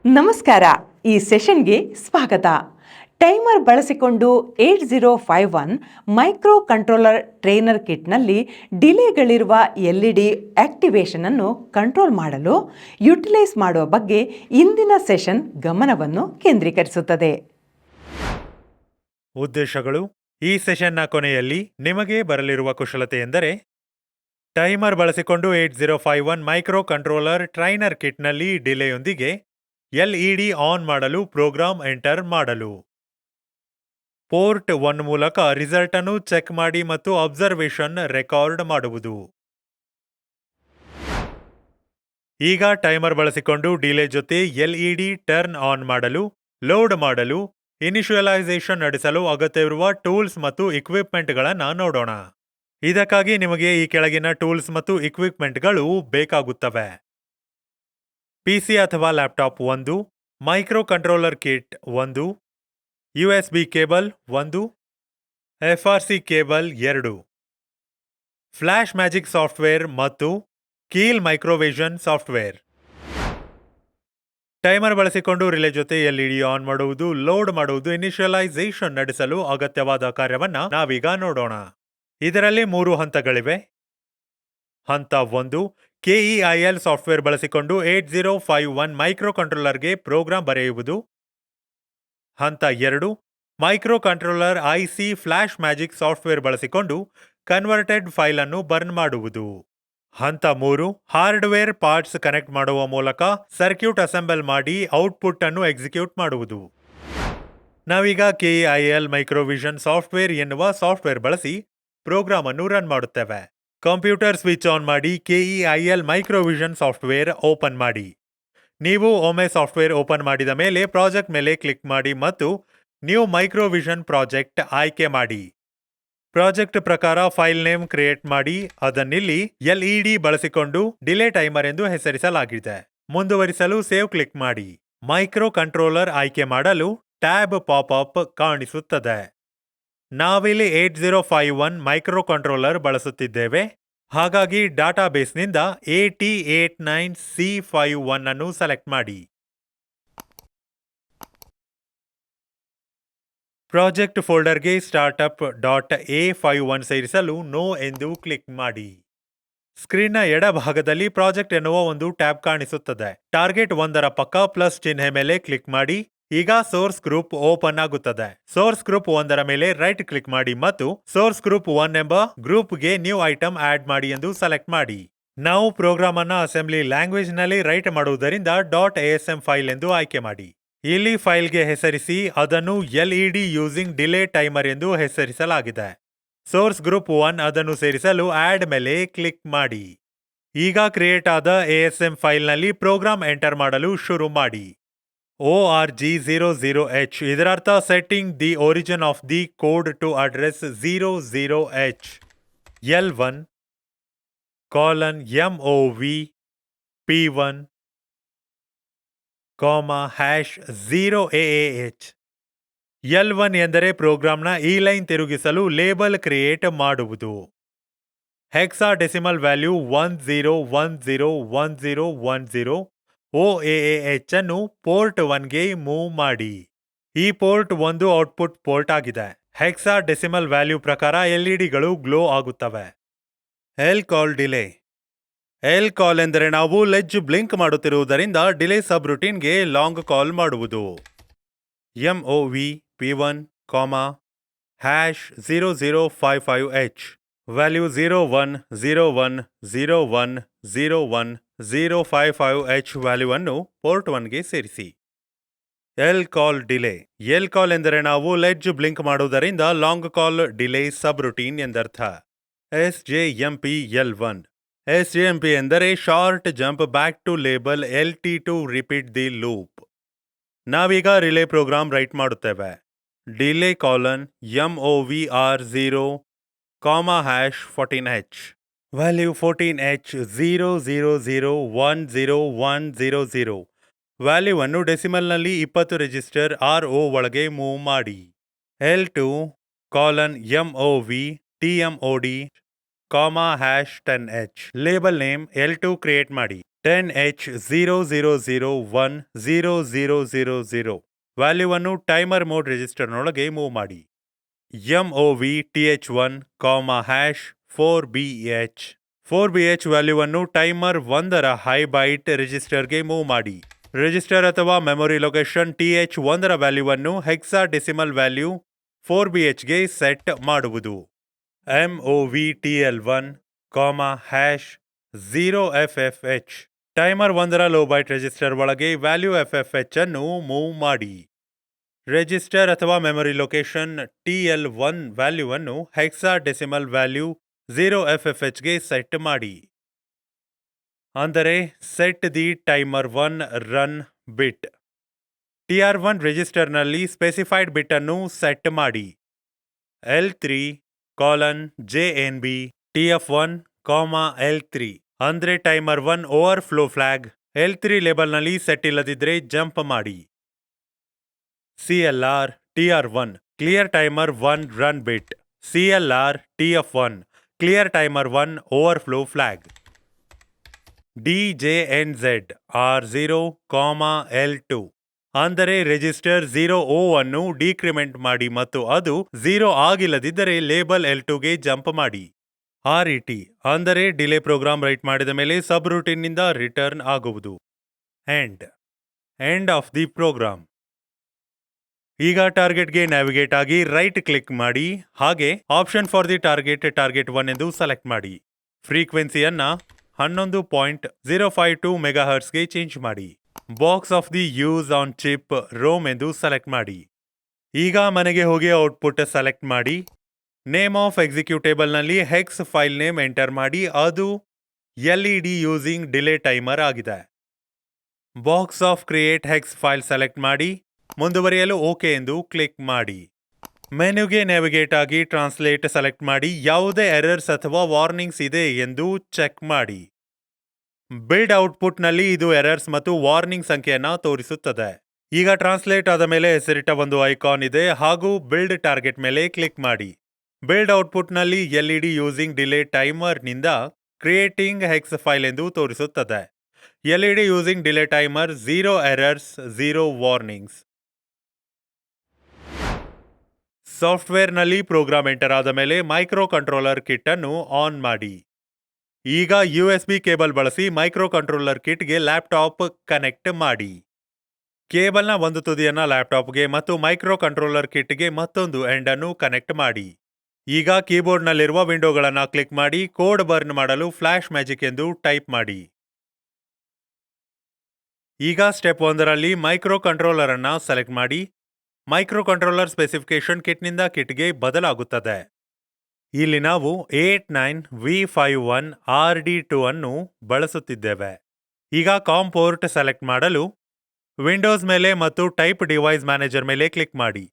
ನಮಸ್ಕಾರ. ಈ ಸೆಷನ್ಗೆ ಸ್ವಾಗತ. ಟೈಮರ್ ಬಳಸಿಕೊಂಡು 8051 ಮೈಕ್ರೋ ಕಂಟ್ರೋಲರ್ ಟ್ರೈನರ್ ಕಿಟ್ನಲ್ಲಿ ಡಿಲೇಗಳಿರುವ LED ಆಕ್ಟಿವೇಶನ್ ಅನ್ನು ಕಂಟ್ರೋಲ್ ಮಾಡಲು ಯುಟಿಲೈಸ್ ಮಾಡುವ ಬಗ್ಗೆ ಇಂದಿನ ಸೆಷನ್ ಗಮನವನ್ನು ಕೇಂದ್ರೀಕರಿಸುತ್ತದೆ. ಉದ್ದೇಶಗಳು: ಈ ಸೆಷನ್ನ ಕೊನೆಯಲ್ಲಿ ನಿಮಗೆ ಬರಲಿರುವ ಕುಶಲತೆ ಎಂದರೆ ಟೈಮರ್ ಬಳಸಿಕೊಂಡು 8051 ಮೈಕ್ರೋ ಕಂಟ್ರೋಲರ್ ಟ್ರೈನರ್ ಕಿಟ್ನಲ್ಲಿ ಡಿಲೆಯೊಂದಿಗೆ LED ಆನ್ ಮಾಡಲು ಪ್ರೋಗ್ರಾಂ ಎಂಟರ್ ಮಾಡಲು, ಪೋರ್ಟ್ 1 ಮೂಲಕ ರಿಸಲ್ಟ್ ಅನ್ನು ಚೆಕ್ ಮಾಡಿ ಮತ್ತು ಅಬ್ಸರ್ವೇಷನ್ ರೆಕಾರ್ಡ್ ಮಾಡುವುದು. ಈಗ ಟೈಮರ್ ಬಳಸಿಕೊಂಡು ಡಿಲೇ ಜೊತೆ LED ಟರ್ನ್ ಆನ್ ಮಾಡಲು, ಲೋಡ್ ಮಾಡಲು, ಇನಿಷಿಯಲೈಸೇಷನ್ ನಡೆಸಲು ಅಗತ್ಯವಿರುವ ಟೂಲ್ಸ್ ಮತ್ತು ಇಕ್ವಿಪ್ಮೆಂಟ್ಗಳನ್ನು ನೋಡೋಣ. ಇದಕ್ಕಾಗಿ ನಿಮಗೆ ಈ ಕೆಳಗಿನ ಟೂಲ್ಸ್ ಮತ್ತು ಇಕ್ವಿಪ್ಮೆಂಟ್ಗಳು ಬೇಕಾಗುತ್ತವೆ. PC ಅಥವಾ laptop 1, micro controller kit 1, USB cable 1, FRC cable 2, flash magic software ಮತ್ತು ಕೀಲ್ ಮೈಕ್ರೋವಿಷನ್ ಸಾಫ್ಟ್ವೇರ್. ಟೈಮರ್ ಬಳಸಿಕೊಂಡು ರಿಲೇ ಜೊತೆ LED ಆನ್ ಮಾಡುವುದು, ಲೋಡ್ ಮಾಡುವುದು, ಇನಿಷಿಯಲೈಸೇಷನ್ ನಡೆಸಲು ಅಗತ್ಯವಾದ ಕಾರ್ಯವನ್ನ ನಾವೀಗ ನೋಡೋಣ. ಇದರಲ್ಲಿ 3 ಹಂತಗಳಿವೆ. ಹಂತ 1, KEIL ಸಾಫ್ಟ್ವೇರ್ ಬಳಸಿಕೊಂಡು 8051 ಮೈಕ್ರೋ ಕಂಟ್ರೋಲರ್ಗೆ ಪ್ರೋಗ್ರಾಂ ಬರೆಯುವುದು. ಹಂತ 2, micro controller IC flash magic software ಬಳಸಿಕೊಂಡು ಕನ್ವರ್ಟೆಡ್ ಫೈಲ್ ಅನ್ನು ಬರ್ನ್ ಮಾಡುವುದು. ಹಂತ 3, ಹಾರ್ಡ್ವೇರ್ ಪಾರ್ಟ್ಸ್ ಕನೆಕ್ಟ್ ಮಾಡುವ ಮೂಲಕ ಸರ್ಕ್ಯೂಟ್ ಅಸೆಂಬಲ್ ಮಾಡಿ ಔಟ್ಪುಟ್ ಅನ್ನು ಎಕ್ಸಿಕ್ಯೂಟ್ ಮಾಡುವುದು. ನಾವೀಗ KEIL ಮೈಕ್ರೋವಿಷನ್ ಸಾಫ್ಟ್ವೇರ್ ಎನ್ನುವ ಸಾಫ್ಟ್ವೇರ್ ಬಳಸಿ ಪ್ರೋಗ್ರಾಂ ಅನ್ನು ರನ್ ಮಾಡುತ್ತೇವೆ. ಕಂಪ್ಯೂಟರ್ ಸ್ವಿಚ್ ಆನ್ ಮಾಡಿ KEIL ಮೈಕ್ರೋವಿಷನ್ ಸಾಫ್ಟ್ವೇರ್ ಓಪನ್ ಮಾಡಿ. ನೀವು ಒಮ್ಮೆ ಸಾಫ್ಟ್ವೇರ್ ಓಪನ್ ಮಾಡಿದ ಮೇಲೆ ಪ್ರಾಜೆಕ್ಟ್ ಮೇಲೆ ಕ್ಲಿಕ್ ಮಾಡಿ ಮತ್ತು ನ್ಯೂ ಮೈಕ್ರೋವಿಷನ್ ಪ್ರಾಜೆಕ್ಟ್ ಆಯ್ಕೆ ಮಾಡಿ. ಪ್ರಾಜೆಕ್ಟ್ ಪ್ರಕಾರ ಫೈಲ್ ನೇಮ್ ಕ್ರಿಯೇಟ್ ಮಾಡಿ ಅದನ್ನಿಲ್ಲಿ LED ಬಳಸಿಕೊಂಡು ಡಿಲೇ ಟೈಮರ್ ಎಂದು ಹೆಸರಿಸಲಾಗಿದೆ. ಮುಂದುವರಿಸಲು ಸೇವ್ ಕ್ಲಿಕ್ ಮಾಡಿ. ಮೈಕ್ರೋ ಕಂಟ್ರೋಲರ್ ಆಯ್ಕೆ ಮಾಡಲು ಟ್ಯಾಬ್ ಪಾಪ್ಅಪ್ ಕಾಣಿಸುತ್ತದೆ. ನಾವಿಲ್ಲಿ 8051 ಮೈಕ್ರೋ ಕಂಟ್ರೋಲರ್ ಬಳಸುತ್ತಿದ್ದೇವೆ. ಹಾಗಾಗಿ ಡಾಟಾಬೇಸ್ನಿಂದ AT89C51 ಅನ್ನು ಸೆಲೆಕ್ಟ್ ಮಾಡಿ. ಪ್ರಾಜೆಕ್ಟ್ ಫೋಲ್ಡರ್ಗೆ startup.a51 ಸೇರಿಸಲು ನೋ ಎಂದು ಕ್ಲಿಕ್ ಮಾಡಿ. ಸ್ಕ್ರೀನ್ನ ಎಡಭಾಗದಲ್ಲಿ ಪ್ರಾಜೆಕ್ಟ್ ಎನ್ನುವ ಒಂದು ಟ್ಯಾಬ್ ಕಾಣಿಸುತ್ತದೆ. ಟಾರ್ಗೆಟ್ 1ರ ಪಕ್ಕ ಪ್ಲಸ್ ಚಿಹ್ನೆ ಮೇಲೆ ಕ್ಲಿಕ್ ಮಾಡಿ. ಈಗ ಸೋರ್ಸ್ ಗ್ರೂಪ್ ಓಪನ್ ಆಗುತ್ತದೆ. ಸೋರ್ಸ್ ಗ್ರೂಪ್ 1ರ ಮೇಲೆ ರೈಟ್ ಕ್ಲಿಕ್ ಮಾಡಿ ಮತ್ತು ಸೋರ್ಸ್ ಗ್ರೂಪ್ 1 ಎಂಬ ಗ್ರೂಪ್ಗೆ ನ್ಯೂ ಐಟಮ್ ಆಡ್ ಮಾಡಿ ಎಂದು ಸೆಲೆಕ್ಟ್ ಮಾಡಿ. ನಾವು ಪ್ರೋಗ್ರಾಮ್ ಅನ್ನ ಅಸೆಂಬ್ಲಿ ಲ್ಯಾಂಗ್ವೇಜ್ ನಲ್ಲಿ ರೈಟ್ ಮಾಡುವುದರಿಂದ .asm ಫೈಲ್ ಎಂದು ಆಯ್ಕೆ ಮಾಡಿ. ಇಲ್ಲಿ ಫೈಲ್ಗೆ ಹೆಸರಿಸಿ ಅದನ್ನು LED ಯೂಸಿಂಗ್ ಡಿಲೇ ಟೈಮರ್ ಎಂದು ಹೆಸರಿಸಲಾಗಿದೆ. ಸೋರ್ಸ್ ಗ್ರೂಪ್ 1 ಅದನ್ನು ಸೇರಿಸಲು ಆಡ್ ಮೇಲೆ ಕ್ಲಿಕ್ ಮಾಡಿ. ಈಗ ಕ್ರಿಯೇಟ್ ಆದ ASM ಫೈಲ್ನಲ್ಲಿ ಪ್ರೋಗ್ರಾಂ ಎಂಟರ್ ಮಾಡಲು ಶುರು ಮಾಡಿ. ORG00H ಇದರರ್ಥ setting the origin of the code to address 00H L1 :MOV P1 #0AAH. L1 ಎಂದರೆ ಪ್ರೋಗ್ರಾಂನ ಈ ಲೈನ್ ತಿರುಗಿಸಲು ಲೇಬಲ್ ಕ್ರಿಯೇಟ್ ಮಾಡುವುದು. ಹೆಕ್ಸಾಡೆಸಿಮಲ್ ವ್ಯಾಲ್ಯೂ 10101010 OAAH ಅನ್ನು ಪೋರ್ಟ್ 1ಗೆ ಮೂವ್ ಮಾಡಿ. ಈ ಪೋರ್ಟ್ 1 ಔಟ್ಪುಟ್ ಪೋರ್ಟ್ ಆಗಿದೆ. ಹೆಕ್ಸಾಡೆಸಿಮಲ್ ವ್ಯಾಲ್ಯೂ ಪ್ರಕಾರ LEDಗಳು ಗ್ಲೋ ಆಗುತ್ತವೆ. L-call delay. L-call ಎಂದರೆ ನಾವು ಲೆಡ್ಜ್ ಬ್ಲಿಂಕ್ ಮಾಡುತ್ತಿರುವುದರಿಂದ ಡಿಲೇ ಸಬ್ ರೂಟೀನ್ಗೆ ಲಾಂಗ್ ಕಾಲ್ ಮಾಡುವುದು. MOV P1, #0055H value 010101010055H ವ್ಯಾಲ್ಯೂವನ್ನು ಪೋರ್ಟ್ 1ಗೆ ಸೇರಿಸಿ. L-call delay. L-call ಎಂದರೆ ನಾವು ಲೆಡ್ಜ್ ಬ್ಲಿಂಕ್ ಮಾಡುವುದರಿಂದ long call delay subroutine ಎಂದರ್ಥ. SJMP L1. SJMP ಎಂದರೆ short jump back to label LT to repeat the loop. ನಾವೀಗ delay program write ಮಾಡುತ್ತೇವೆ. Delay :MOVR0, #14H value 14H 00010100 ವ್ಯಾಲ್ಯೂವನ್ನು ಡೆಸಿಮಲ್ನಲ್ಲಿ 20 register RO ಒಳಗೆ ಮೂವ್ ಮಾಡಿ. L2 :MOV TMOD, #10H label name L2 create ಮಾಡಿ. 10H00010000 ವ್ಯಾಲ್ಯೂವನ್ನು timer mode ರಿಜಿಸ್ಟರ್ನೊಳಗೆ move ಮಾಡಿ. MOV TH1, #4BH 4BH ವ್ಯಾಲ್ಯೂವನ್ನು ಟೈಮರ್ 1ರ ಹೈ ಬೈಟ್ ರಿಜಿಸ್ಟರ್ಗೆ ಮೂವ್ ಮಾಡಿ. ರಿಜಿಸ್ಟರ್ ಅಥವಾ ಮೆಮೊರಿ ಲೊಕೇಶನ್ TH1ರ ವ್ಯಾಲ್ಯೂವನ್ನು ಹೆಕ್ಸಾಡೆಸಿಮಲ್ ವ್ಯಾಲ್ಯೂ 4BHಗೆ ಸೆಟ್ ಮಾಡುವುದು. MOV TL1, #0FFH ಟೈಮರ್ 1ರ ಲೋ ಬೈಟ್ ರಿಜಿಸ್ಟರ್ ಒಳಗೆ ವ್ಯಾಲ್ಯೂ FFH ಅನ್ನು ಮೂವ್ ಮಾಡಿ. ರಿಜಿಸ್ಟರ್ ಅಥವಾ ಮೆಮೊರಿ ಲೊಕೇಶನ್ TL1 ವ್ಯಾಲ್ಯೂವನ್ನು ಹೆಕ್ಸಾಡೆಸಿಮಲ್ ವ್ಯಾಲ್ಯೂ 0FFHಗೆ ಸೆಟ್ ಮಾಡಿ. ಅಂದರೆ set the timer 1 run bit. TR1 ರಿಜಿಸ್ಟರ್ನಲ್ಲಿ ಸ್ಪೆಸಿಫೈಡ್ ಬಿಟ್ ಅನ್ನು ಸೆಟ್ ಮಾಡಿ. L3, JNB TF1, L3 ಅಂದ್ರೆ ಟೈಮರ್ 1 ಓವರ್ಫ್ಲೋ ಫ್ಲಾಗ್. L3 ಲೇಬಲ್ನಲ್ಲಿ ಸೆಟ್ ಇಲ್ಲದಿದ್ರೆ ಜಂಪ್ ಮಾಡಿ. CLR TR1 clear timer 1 run ಬಿಟ್. CLR TF1 clear timer 1 overflow flag. DJNZ R0, L2 ಅಂದರೆ register 0O ಅನ್ನು decrement ಮಾಡಿ ಮತ್ತು ಅದು 0 ಆಗಿಲ್ಲದಿದ್ದರೆ ಲೇಬಲ್ L2ಗೆ ಜಂಪ್ ಮಾಡಿ. RET ಅಂದರೆ ಡಿಲೇ ಪ್ರೋಗ್ರಾಂ ರೈಟ್ ಮಾಡಿದ ಮೇಲೆ ಸಬ್ ರೂಟೀನ್ನಿಂದ ರಿಟರ್ನ್ ಆಗುವುದು. End of the program. ಈಗ ಟಾರ್ಗೆಟ್ಗೆ ನ್ಯಾವಿಗೇಟ್ ಆಗಿ ರೈಟ್ ಕ್ಲಿಕ್ ಮಾಡಿ. ಹಾಗೆ ಆಪ್ಷನ್ ಫಾರ್ ದಿ ಟಾರ್ಗೆಟ್ 1 ಎಂದು ಸೆಲೆಕ್ಟ್ ಮಾಡಿ. ಫ್ರೀಕ್ವೆನ್ಸಿಯನ್ನ 11.052 ಮೆಗಾಹರ್ಟ್ಸ್ಗೆ ಚೇಂಜ್ ಮಾಡಿ. Box of the use on chip ROM ಎಂದು ಸೆಲೆಕ್ಟ್ ಮಾಡಿ. ಈಗ ಮನೆಗೆ ಹೋಗಿ ಔಟ್ಪುಟ್ ಸೆಲೆಕ್ಟ್ ಮಾಡಿ. ನೇಮ್ ಆಫ್ ಎಕ್ಸಿಕ್ಯೂಟೇಬಲ್ನಲ್ಲಿ ಹೆಕ್ಸ್ ಫೈಲ್ ನೇಮ್ ಎಂಟರ್ ಮಾಡಿ. ಅದು LED ಯೂಸಿಂಗ್ ಡಿಲೇ ಟೈಮರ್ ಆಗಿದೆ. Box of create hex file select ಮಾಡಿ. ಮುಂದುವರಿಯಲು ಓಕೆ ಎಂದು ಕ್ಲಿಕ್ ಮಾಡಿ. ಮೆನುಗೆ ನ್ಯಾವಿಗೇಟ್ ಆಗಿ ಟ್ರಾನ್ಸ್ಲೇಟ್ ಸೆಲೆಕ್ಟ್ ಮಾಡಿ. ಯಾವುದೇ ಎರರ್ಸ್ ಅಥವಾ ವಾರ್ನಿಂಗ್ಸ್ ಇದೆ ಎಂದು ಚೆಕ್ ಮಾಡಿ. ಬಿಲ್ಡ್ ಔಟ್ಪುಟ್ನಲ್ಲಿ ಇದು ಎರರ್ಸ್ ಮತ್ತು ವಾರ್ನಿಂಗ್ ಸಂಖ್ಯೆಯನ್ನ ತೋರಿಸುತ್ತದೆ. ಈಗ ಟ್ರಾನ್ಸ್ಲೇಟ್ ಆದ ಮೇಲೆ ಹೆಸರಿಟ್ಟ ಒಂದು ಐಕಾನ್ ಇದೆ ಹಾಗೂ ಬಿಲ್ಡ್ ಟಾರ್ಗೆಟ್ ಮೇಲೆ ಕ್ಲಿಕ್ ಮಾಡಿ. ಬಿಲ್ಡ್ ಔಟ್ಪುಟ್ನಲ್ಲಿ LED ಯೂಸಿಂಗ್ ಡಿಲೇ ಟೈಮರ್ನಿಂದ ಕ್ರಿಯೇಟಿಂಗ್ ಹೆಕ್ಸ್ ಫೈಲ್ ಎಂದು ತೋರಿಸುತ್ತದೆ. LED using delay timer 0 errors 0 warnings. ಸಾಫ್ಟ್ವೇರ್ನಲ್ಲಿ ಪ್ರೋಗ್ರಾಮ್ ಎಂಟರ್ ಆದ ಮೇಲೆ ಮೈಕ್ರೋ ಕಂಟ್ರೋಲರ್ ಕಿಟ್ ಅನ್ನು ಆನ್ ಮಾಡಿ. ಈಗ USB ಕೇಬಲ್ ಬಳಸಿ ಮೈಕ್ರೋ ಕಂಟ್ರೋಲರ್ ಕಿಟ್ಗೆ ಲ್ಯಾಪ್ಟಾಪ್ ಕನೆಕ್ಟ್ ಮಾಡಿ. ಕೇಬಲ್ನ ಒಂದು ತುದಿಯನ್ನ ಲ್ಯಾಪ್ಟಾಪ್ಗೆ ಮತ್ತು ಮೈಕ್ರೋ ಕಂಟ್ರೋಲರ್ ಕಿಟ್ಗೆ ಮತ್ತೊಂದು ಎಂಡ್ ಅನ್ನು ಕನೆಕ್ಟ್ ಮಾಡಿ. ಈಗ ಕೀಬೋರ್ಡ್ನಲ್ಲಿರುವ ವಿಂಡೋಗಳನ್ನು ಕ್ಲಿಕ್ ಮಾಡಿ ಕೋಡ್ ಬರ್ನ್ ಮಾಡಲು ಫ್ಲಾಶ್ ಮ್ಯಾಜಿಕ್ ಎಂದು ಟೈಪ್ ಮಾಡಿ. ಈಗ ಸ್ಟೆಪ್ 1ರಲ್ಲಿ ಮೈಕ್ರೋ ಕಂಟ್ರೋಲರ್ ಅನ್ನ ಸೆಲೆಕ್ಟ್ ಮಾಡಿ. ಮೈಕ್ರೋ ಕಂಟ್ರೋಲರ್ ಸ್ಪೆಸಿಫಿಕೇಶನ್ ಕಿಟ್ನಿಂದ ಕಿಟ್ಗೆ ಬದಲಾಗುತ್ತದೆ. ಇಲ್ಲಿ ನಾವು 89V51 RD2 ಅನ್ನು ಬಳಸುತ್ತಿದ್ದೇವೆ. ಈಗ ಕಾಮ್ ಪೋರ್ಟ್ ಸೆಲೆಕ್ಟ್ ಮಾಡಲು ವಿಂಡೋಸ್ ಮೇಲೆ ಮತ್ತು ಟೈಪ್ ಡಿವೈಸ್ ಮ್ಯಾನೇಜರ್ ಮೇಲೆ ಕ್ಲಿಕ್ ಮಾಡಿ.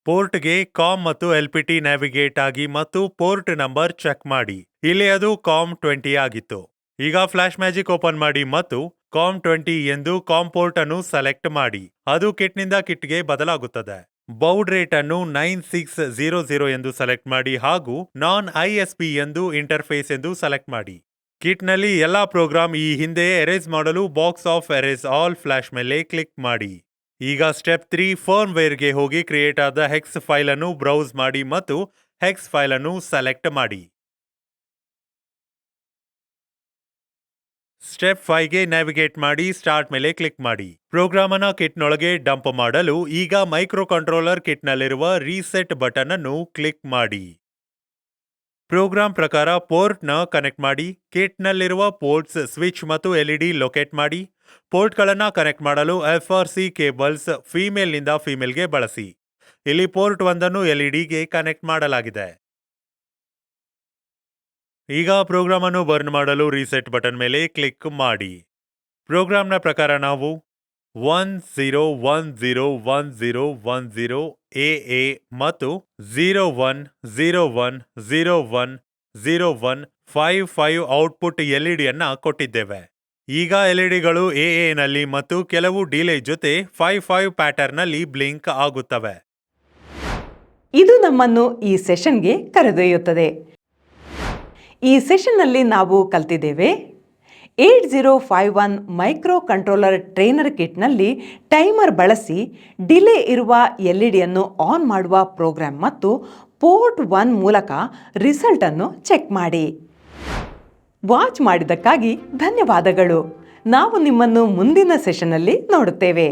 ಪೋರ್ಟ್ಗೆ ಕಾಮ್ ಮತ್ತು LPT ನ್ಯಾವಿಗೇಟ್ ಆಗಿ ಮತ್ತು ಪೋರ್ಟ್ ನಂಬರ್ ಚೆಕ್ ಮಾಡಿ. ಇಲ್ಲಿ ಅದು COM20 ಆಗಿತ್ತು. ಈಗ ಫ್ಲಾಶ್ ಮ್ಯಾಜಿಕ್ ಓಪನ್ ಮಾಡಿ ಮತ್ತು COM20 ಎಂದು ಕಾಮ್ ಪೋರ್ಟ್ ಅನ್ನು ಸೆಲೆಕ್ಟ್ ಮಾಡಿ. ಅದು ಕಿಟ್ನಿಂದ ಕಿಟ್ಗೆ ಬದಲಾಗುತ್ತದೆ. ಬೌಡ್ ರೇಟ್ ಅನ್ನು 9600 ಎಂದು ಸೆಲೆಕ್ಟ್ ಮಾಡಿ ಹಾಗೂ ನಾನ್ ISP ಎಂದು ಇಂಟರ್ಫೇಸ್ ಎಂದು ಸೆಲೆಕ್ಟ್ ಮಾಡಿ. ಕಿಟ್ನಲ್ಲಿ ಎಲ್ಲಾ ಪ್ರೋಗ್ರಾಂ ಈ ಹಿಂದೆ ಎರೇಸ್ ಮಾಡಲು box of erase all flash ಮೇಲೆ ಕ್ಲಿಕ್ ಮಾಡಿ. ಈಗ ಸ್ಟೆಪ್ 3 ಫರ್ಮ್ವೇರ್ಗೆ ಹೋಗಿ ಕ್ರಿಯೇಟ್ ಆದ ಹೆಕ್ಸ್ ಫೈಲ್ ಅನ್ನು ಬ್ರೌಸ್ ಮಾಡಿ ಮತ್ತು ಹೆಕ್ಸ್ ಫೈಲ್ ಅನ್ನು ಸೆಲೆಕ್ಟ್ ಮಾಡಿ. ಸ್ಟೆಪ್ 5ಗೆ ನ್ಯಾವಿಗೇಟ್ ಮಾಡಿ ಸ್ಟಾರ್ಟ್ ಮೇಲೆ ಕ್ಲಿಕ್ ಮಾಡಿ. ಪ್ರೋಗ್ರಾಮ್ ಅನ್ನ ಕಿಟ್ನೊಳಗೆ ಡಂಪ್ ಮಾಡಲು ಈಗ ಮೈಕ್ರೋ ಕಂಟ್ರೋಲರ್ ಕಿಟ್ನಲ್ಲಿರುವ ರೀಸೆಟ್ ಬಟನ್ ಅನ್ನು ಕ್ಲಿಕ್ ಮಾಡಿ. ಪ್ರೋಗ್ರಾಂ ಪ್ರಕಾರ ಪೋರ್ಟ್ನ ಕನೆಕ್ಟ್ ಮಾಡಿ. ಕಿಟ್ನಲ್ಲಿರುವ ಪೋರ್ಟ್ಸ್ ಸ್ವಿಚ್ ಮತ್ತು LED ಲೊಕೇಟ್ ಮಾಡಿ. ಪೋರ್ಟ್ಗಳನ್ನು ಕನೆಕ್ಟ್ ಮಾಡಲು FRC ಕೇಬಲ್ಸ್ ಫೀಮೇಲ್ನಿಂದ ಫೀಮೇಲ್ಗೆ ಬಳಸಿ. ಇಲ್ಲಿ ಪೋರ್ಟ್ 1 LEDಗೆ ಕನೆಕ್ಟ್ ಮಾಡಲಾಗಿದೆ. ಈಗ ಪ್ರೋಗ್ರಾಮ್ ಅನ್ನು ಬರ್ನ್ ಮಾಡಲು ರೀಸೆಟ್ ಬಟನ್ ಮೇಲೆ ಕ್ಲಿಕ್ ಮಾಡಿ. ಪ್ರೋಗ್ರಾಂನ ಪ್ರಕಾರ ನಾವು 10101010 AA ಮತ್ತು 0101010155 ಔಟ್ಪುಟ್ LED ಅನ್ನ ಕೊಟ್ಟಿದ್ದೇವೆ. ಈಗ LEDಗಳು AA ನಲ್ಲಿ ಮತ್ತು ಕೆಲವು ಡಿಲೇ ಜೊತೆ 55 ಪ್ಯಾಟರ್ನ್ನಲ್ಲಿ ಬ್ಲಿಂಕ್ ಆಗುತ್ತವೆ. ಇದು ನಮ್ಮನ್ನು ಈ ಸೆಷನ್ಗೆ ಕರೆದೊಯ್ಯುತ್ತದೆ. ಈ ಸೆಷನ್ನಲ್ಲಿ ನಾವು ಕಲ್ತಿದ್ದೇವೆ. 8051 ಮೈಕ್ರೋ ಕಂಟ್ರೋಲರ್ ಟ್ರೈನರ್ ಕಿಟ್ನಲ್ಲಿ ಟೈಮರ್ ಬಳಸಿ ಡಿಲೇ ಇರುವ ಎಲ್ಇಡಿಯನ್ನು ಆನ್ ಮಾಡುವ ಪ್ರೋಗ್ರಾಂ ಮತ್ತು ಪೋರ್ಟ್ 1 ಮೂಲಕ ರಿಸಲ್ಟ್ ಅನ್ನು ಚೆಕ್ ಮಾಡಿ. ವಾಚ್ ಮಾಡಿದ್ದಕ್ಕಾಗಿ ಧನ್ಯವಾದಗಳು. ನಾವು ನಿಮ್ಮನ್ನು ಮುಂದಿನ ಸೆಷನ್ನಲ್ಲಿ ನೋಡುತ್ತೇವೆ.